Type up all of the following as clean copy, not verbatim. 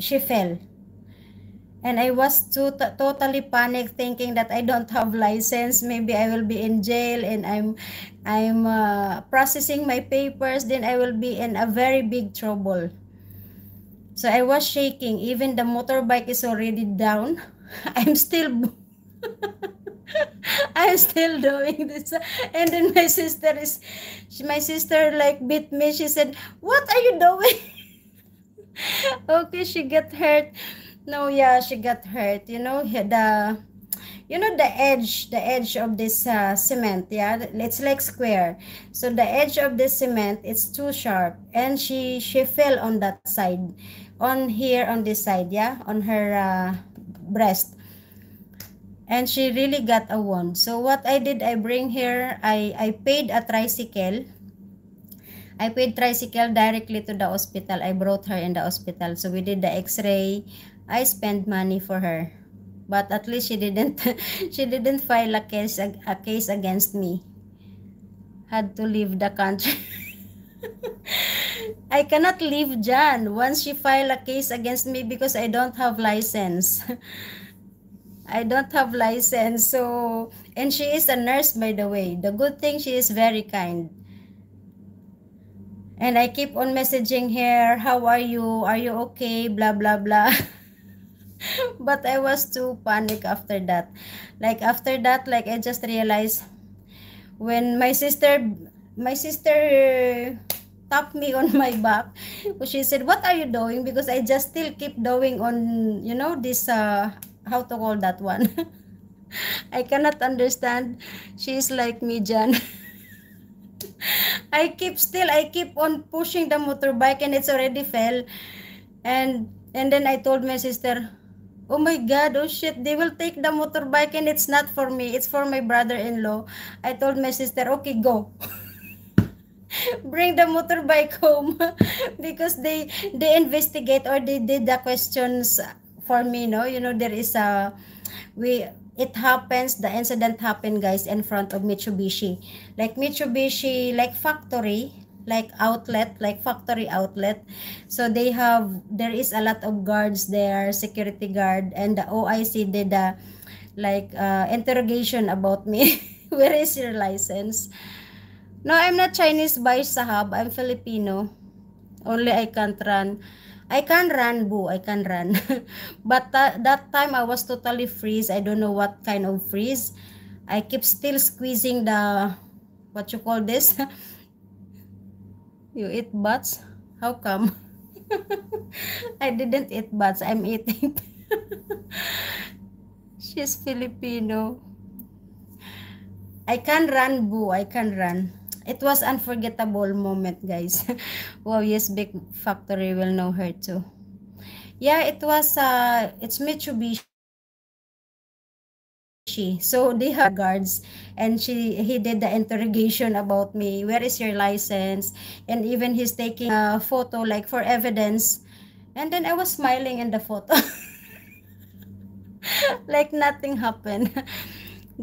she fell. And I was totally panicked, thinking that I don't have license. Maybe I will be in jail, and I'm processing my papers. Then I will be in a very big trouble. So I was shaking. Even the motorbike is already down. I'm still I'm still doing this. And then my sister like beat me. She said, "What are you doing?" Okay, she got hurt. No, yeah, she got hurt. The edge of this cement, yeah, it's like square. So the edge of this cement, it's too sharp, and she fell on that side, on here, on this side, yeah, on her breast, and she really got a wound. So what I did, I bring her, I paid a tricycle. I paid tricycle directly to the hospital. I brought her in the hospital. So we did the x-ray. I spent money for her. But at least she didn't she didn't file a case against me. Had to leave the country. I cannot leave Jan once she file a case against me because I don't have license. I don't have license. So, and she is a nurse, by the way. The good thing, she is very kind. And I keep on messaging her, "How are you? Are you okay?" Blah, blah, blah. But I was too panic after that. After that, I just realized when my sister tapped me on my back. She said, "What are you doing?" Because I just still keep doing on, this, how to call that one. I cannot understand. She's like me, Jan. I keep on pushing the motorbike, and it's already fell. And then I told my sister, "Oh my God, oh shit, they will take the motorbike, and it's not for me, it's for my brother-in-law." I told my sister, "Okay, go." Bring the motorbike home. Because they investigate, or they did the questions for me, no? There is a, it happens, the incident happened, guys, in front of Mitsubishi. Mitsubishi, factory, outlet, factory outlet. So there is a lot of guards there, security guard, and the OIC did a interrogation about me. Where is your license? No, I'm not Chinese by Sahab. I'm Filipino. Only I can't run. I can run, boo. I can run. But that time I was totally freeze. I don't know what kind of freeze. I keep still squeezing the, what you call this? You eat butts? How come? I didn't eat butts. I'm eating. She's Filipino. I can run, boo. I can run. It was unforgettable moment, guys. Wow, yes, Big Factory will know her too. Yeah, it's Mitsubishi. So they have guards, and he did the interrogation about me. Where is your license? And even he's taking a photo for evidence. And then I was smiling in the photo. Like nothing happened.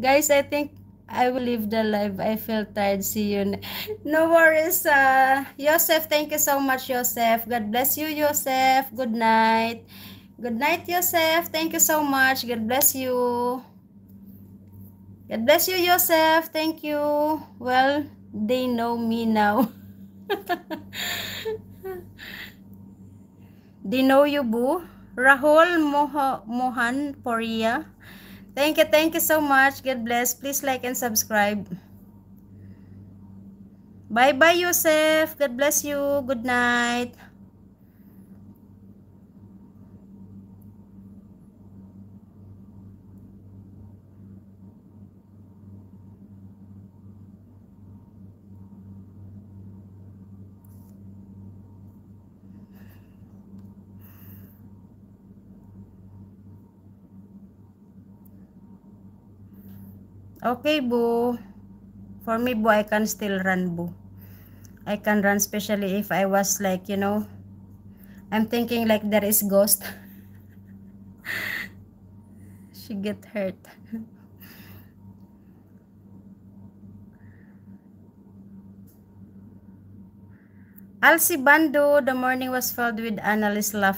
Guys, I think I will leave the live. I feel tired. See you. No worries. Joseph, thank you so much, Joseph. God bless you, Joseph. Good night. Good night, Joseph. Thank you so much. God bless you. God bless you, Joseph. Thank you. Well, they know me now. They know you, boo. Rahul Mohan Poria. Thank you so much. God bless. Please like and subscribe. Bye-bye, Yosef. God bless you. Good night. Okay, boo. For me, boo, I can still run, boo. I can run, especially if I was I'm thinking there is ghost. She get hurt. Alcy Bando, the morning was filled with analysts laughing.